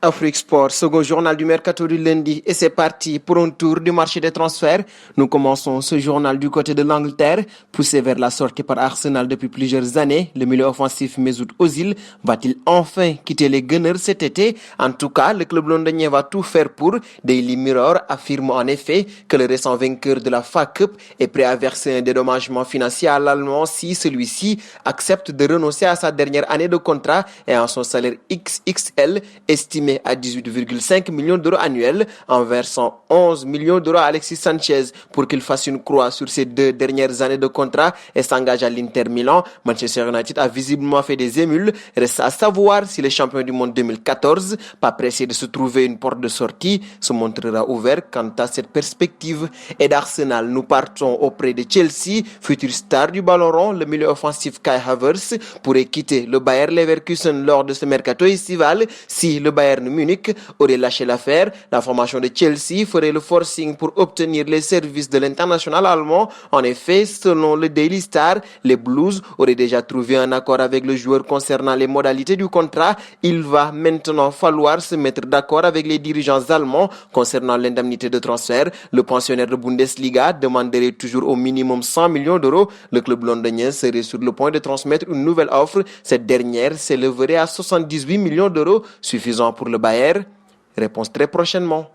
Afrique Sport, second journal du mercato du lundi, et c'est parti pour un tour du marché des transferts. Nous commençons ce journal du côté de l'Angleterre. Poussé vers la sortie par Arsenal depuis plusieurs années, le milieu offensif Mesut Ozil va-t-il enfin quitter les Gunners cet été? En tout cas, le club londonien va tout faire pour. Daily Mirror affirme en effet que le récent vainqueur de la FA Cup est prêt à verser un dédommagement financier à l'Allemand si celui-ci accepte de renoncer à sa dernière année de contrat et à son salaire XXL estimé à 18,5 millions d'euros annuels en versant 11 millions d'euros à Alexis Sanchez pour qu'il fasse une croix sur ses 2 dernières années de contrat et s'engage à l'Inter Milan. Manchester United a visiblement fait des émules. Reste à savoir si le champion du monde 2014, pas pressé de se trouver une porte de sortie, se montrera ouvert quant à cette perspective. Et d'Arsenal, nous partons auprès de Chelsea, futur star du ballon rond, le milieu offensif Kai Havertz pourrait quitter le Bayer Leverkusen lors de ce mercato estival si le Bayern Munich aurait lâché l'affaire. La formation de Chelsea ferait le forcing pour obtenir les services de l'international allemand. En effet, selon le Daily Star, les Blues auraient déjà trouvé un accord avec le joueur concernant les modalités du contrat. Il va maintenant falloir se mettre d'accord avec les dirigeants allemands concernant l'indemnité de transfert. Le pensionnaire de Bundesliga demanderait toujours au minimum 100 millions d'euros. Le club londonien serait sur le point de transmettre une nouvelle offre. Cette dernière s'élèverait à 78 millions d'euros, suffisant pour le Bayer? Réponse très prochainement.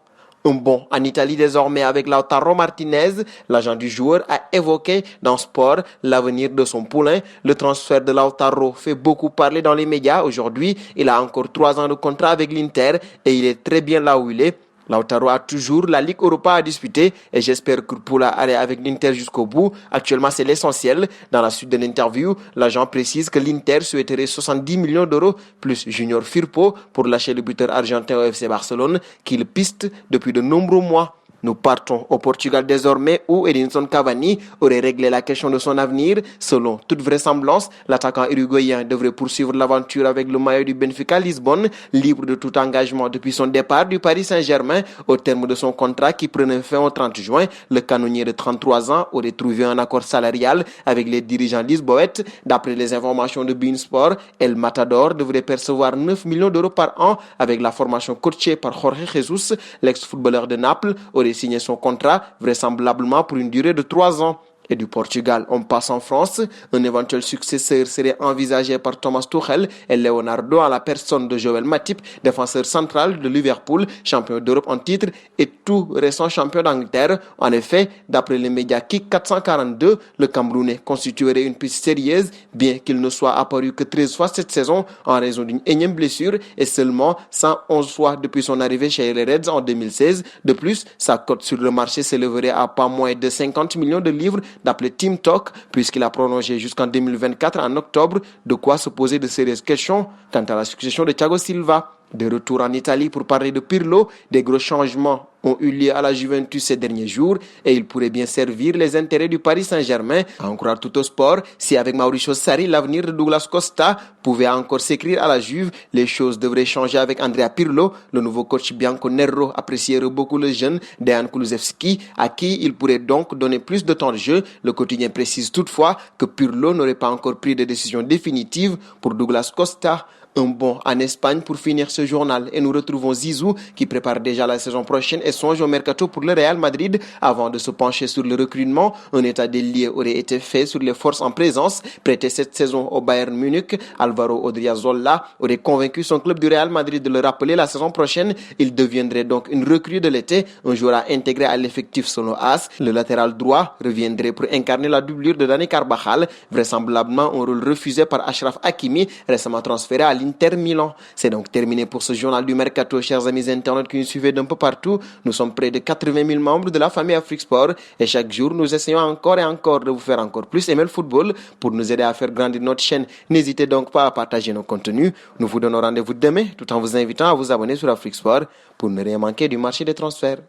Un bond en Italie désormais avec Lautaro Martinez. L'agent du joueur a évoqué dans Sport l'avenir de son poulain. Le transfert de Lautaro fait beaucoup parler dans les médias. Aujourd'hui, il a encore 3 ans de contrat avec l'Inter et il est très bien là où il est. Lautaro a toujours la Ligue Europa à disputer et j'espère que pourra aller avec l'Inter jusqu'au bout. Actuellement, c'est l'essentiel. Dans la suite de l'interview, l'agent précise que l'Inter souhaiterait 70 millions d'euros plus Junior Firpo pour lâcher le buteur argentin au FC Barcelone qu'il piste depuis de nombreux mois. Nous partons au Portugal désormais où Edinson Cavani aurait réglé la question de son avenir. Selon toute vraisemblance, l'attaquant uruguayen devrait poursuivre l'aventure avec le maillot du Benfica Lisbonne, libre de tout engagement depuis son départ du Paris Saint-Germain. Au terme de son contrat qui prenait fin au 30 juin, le canonnier de 33 ans aurait trouvé un accord salarial avec les dirigeants lisboètes. D'après les informations de beIN Sport, El Matador devrait percevoir 9 millions d'euros par an avec la formation coachée par Jorge Jesus. L'ex-footballeur de Naples aurait signé son contrat vraisemblablement pour une durée de 3 ans. Et du Portugal, on passe en France. Un éventuel successeur serait envisagé par Thomas Tuchel et Leonardo en la personne de Joël Matip, défenseur central de Liverpool, champion d'Europe en titre et tout récent champion d'Angleterre. En effet, d'après les médias Kick 442, le Camerounais constituerait une piste sérieuse, bien qu'il ne soit apparu que 13 fois cette saison en raison d'une énième blessure et seulement 111 fois depuis son arrivée chez les Reds en 2016. De plus, sa cote sur le marché s'élèverait à pas moins de 50 millions de livres d'après Team Talk, puisqu'il a prolongé jusqu'en 2024 en octobre, de quoi se poser de sérieuses questions quant à la succession de Thiago Silva. De retour en Italie pour parler de Pirlo, des gros changements ont eu lieu à la Juventus ces derniers jours et il pourrait bien servir les intérêts du Paris Saint-Germain. À en croire tout au sport, si avec Mauricio Sarri l'avenir de Douglas Costa pouvait encore s'écrire à la Juve, les choses devraient changer avec Andrea Pirlo. Le nouveau coach bianconero apprécierait beaucoup le jeune Dejan Kulusevski, à qui il pourrait donc donner plus de temps de jeu. Le quotidien précise toutefois que Pirlo n'aurait pas encore pris de décision définitive pour Douglas Costa. Un bond en Espagne pour finir ce journal et nous retrouvons Zizou qui prépare déjà la saison prochaine et songe au mercato pour le Real Madrid. Avant de se pencher sur le recrutement, un état des lieux aurait été fait sur les forces en présence. Prêté cette saison au Bayern Munich, Alvaro Odriozola aurait convaincu son club du Real Madrid de le rappeler la saison prochaine. Il deviendrait donc une recrue de l'été, un joueur à intégrer à l'effectif selon AS. Le latéral droit reviendrait pour incarner la doublure de Dani Carvajal, vraisemblablement un rôle refusé par Achraf Hakimi, récemment transféré à l'Inter Milan. C'est donc terminé pour ce journal du Mercato, chers amis internautes qui nous suivez d'un peu partout. Nous sommes près de 80 000 membres de la famille Afrique Sport et chaque jour nous essayons encore et encore de vous faire encore plus aimer le football. Pour nous aider à faire grandir notre chaîne, n'hésitez donc pas à partager nos contenus. Nous vous donnons rendez-vous demain tout en vous invitant à vous abonner sur Afrique Sport pour ne rien manquer du marché des transferts.